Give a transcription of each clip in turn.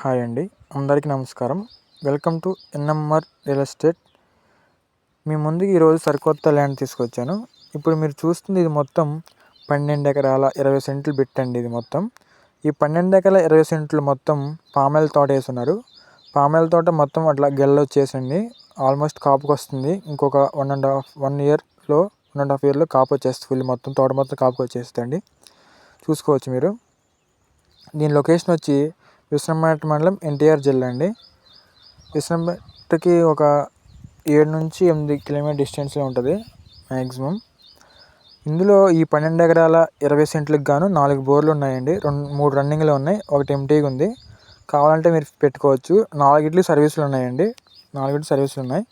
Hi అండి, అందరికీ నమస్కారం. Welcome to NMR real estate. మీ ముందుకు ఈరోజు సరికొత్త ల్యాండ్ తీసుకొచ్చాను. ఇప్పుడు మీరు చూస్తుంది ఇది మొత్తం 12 ఎకరాల 20 సెంట్లు బిట్టండి. ఇది మొత్తం ఈ 12 ఎకరాల 20 సెంట్లు మొత్తం పామాయిల్ తోట వేసున్నారు. పామాయిల్ తోట మొత్తం అట్లా గెల్ల వచ్చేసింది. ఆల్మోస్ట్ కాపుకి వస్తుంది. ఇంకొక 1.5 ఇయర్లో కాపు వచ్చేస్తుంది. ఫుల్ మొత్తం తోట మొత్తం కాపుకి వచ్చేస్తుంది. చూసుకోవచ్చు మీరు. దీని లొకేషన్ వచ్చి విశ్వనాథ్ మండలం, ఎన్టీఆర్ జిల్లా అండి. విశ్వనాథ్కి ఒక 7 నుంచి 8 కిలోమీటర్ డిస్టెన్స్లో ఉంటుంది మ్యాక్సిమం. ఇందులో ఈ 12 ఎకరాల 20 సెంట్లకు గాను 4 బోర్లు ఉన్నాయండి. 3 రన్నింగ్లో ఉన్నాయి, ఒకటి ఎంటీగా ఉంది. కావాలంటే మీరు పెట్టుకోవచ్చు. 4 సర్వీసులు ఉన్నాయండి. 4 సర్వీసులు ఉన్నాయి.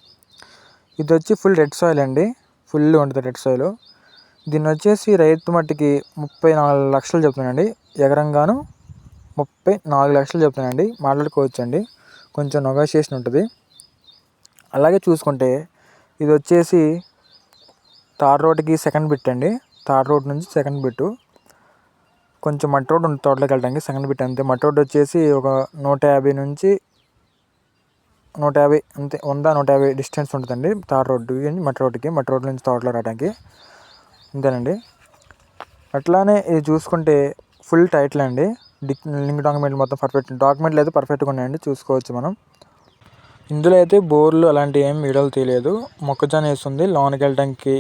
ఇది వచ్చి ఫుల్ రెడ్ సాయిల్ అండి. ఫుల్ ఉంటుంది రెడ్ సాయిల్. దీన్ని వచ్చేసి రైతు మట్టికి 34 లక్షలు చెప్తున్నానండి. ఎకరంగాను 34 లక్షలు చెప్తానండి. మాట్లాడుకోవచ్చు అండి, కొంచెం నెగోషియేషన్ ఉంటుంది. అలాగే చూసుకుంటే ఇది వచ్చేసి తార్ రోడ్కి సెకండ్ బిట్ అండి. తార్ రోడ్ నుంచి సెకండ్ బిట్టు, కొంచెం మట్టి రోడ్ ఉంటుంది తోటలోకి వెళ్ళడానికి. సెకండ్ బిట్ అంతే. మట్టి రోడ్ వచ్చేసి ఒక 150 నుంచి 150 అంతే, 100-150 డిస్టెన్స్ ఉంటుందండి తార్ రోడ్డు మట్టి రోడ్ నుంచి తోటలో రావడానికి. అంతేనండి. అట్లానే ఇది చూసుకుంటే ఫుల్ టైటిల్ అండి. లింక్ డాక్యుమెంట్లు మొత్తం డాక్యుమెంట్లు అయితే పర్ఫెక్ట్గా ఉన్నాయండి. చూసుకోవచ్చు మనం. ఇందులో అయితే బోర్లు అలాంటి ఏం వీడియోలు తీయలేదు. మొక్కజొన్న వేస్తుంది. లోనికి వెళ్ళడానికి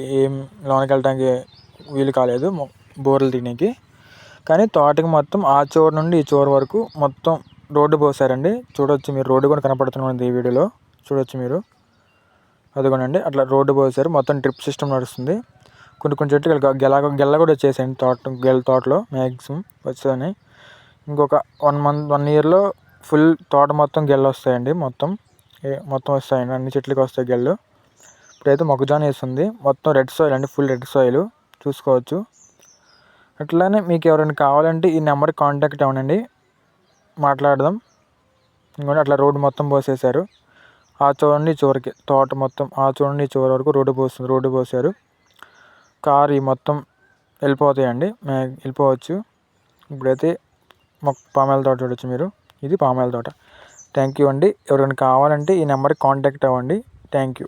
వీలు కాలేదు బోర్లు తీయడానికి. కానీ తోటకి మొత్తం ఆ చివరి నుండి ఈ చివరి వరకు మొత్తం రోడ్డు పోసారండి. చూడవచ్చు మీరు, రోడ్డు కూడా కనపడుతుంది ఈ వీడియోలో. చూడవచ్చు మీరు, అదిగోనండి అట్లా రోడ్డు పోసారు. మొత్తం డ్రిప్ సిస్టమ్ నడుస్తుంది. కొన్ని చెట్లు గెల్ల కూడా వచ్చేసాయండి తోటలో మ్యాక్సిమం వచ్చాయని. ఇంకొక 1 ఇయర్లో ఫుల్ తోట మొత్తం గెల్లు వస్తాయండి. మొత్తం వస్తాయండి, అన్ని చెట్లకి వస్తాయి గెల్లు. ఇప్పుడైతే మొక్కజొన్న వేస్తుంది. మొత్తం రెడ్ సాయిల్ అండి, ఫుల్ రెడ్ సాయిల్. చూసుకోవచ్చు. అట్లానే మీకు ఎవరైనా కావాలంటే ఈ నెంబర్కి కాంటాక్ట్ అవ్వండి, మాట్లాడదాం. ఇంకోటి అట్లా రోడ్డు మొత్తం పోసేసారు. ఆ చూడండి చివరికి తోట మొత్తం ఆ చూడండి చివరి వరకు రోడ్డు పోసారు. కారు మొత్తం వెళ్ళిపోతాయండి, వెళ్ళిపోవచ్చు. ఇప్పుడైతే పామాయిల్ తోట చూడొచ్చు మీరు. ఇది పామాయిల్ తోట. థ్యాంక్ యూ అండి. ఎవరైనా కావాలంటే ఈ నెంబర్కి కాంటాక్ట్ అవ్వండి. Thank you.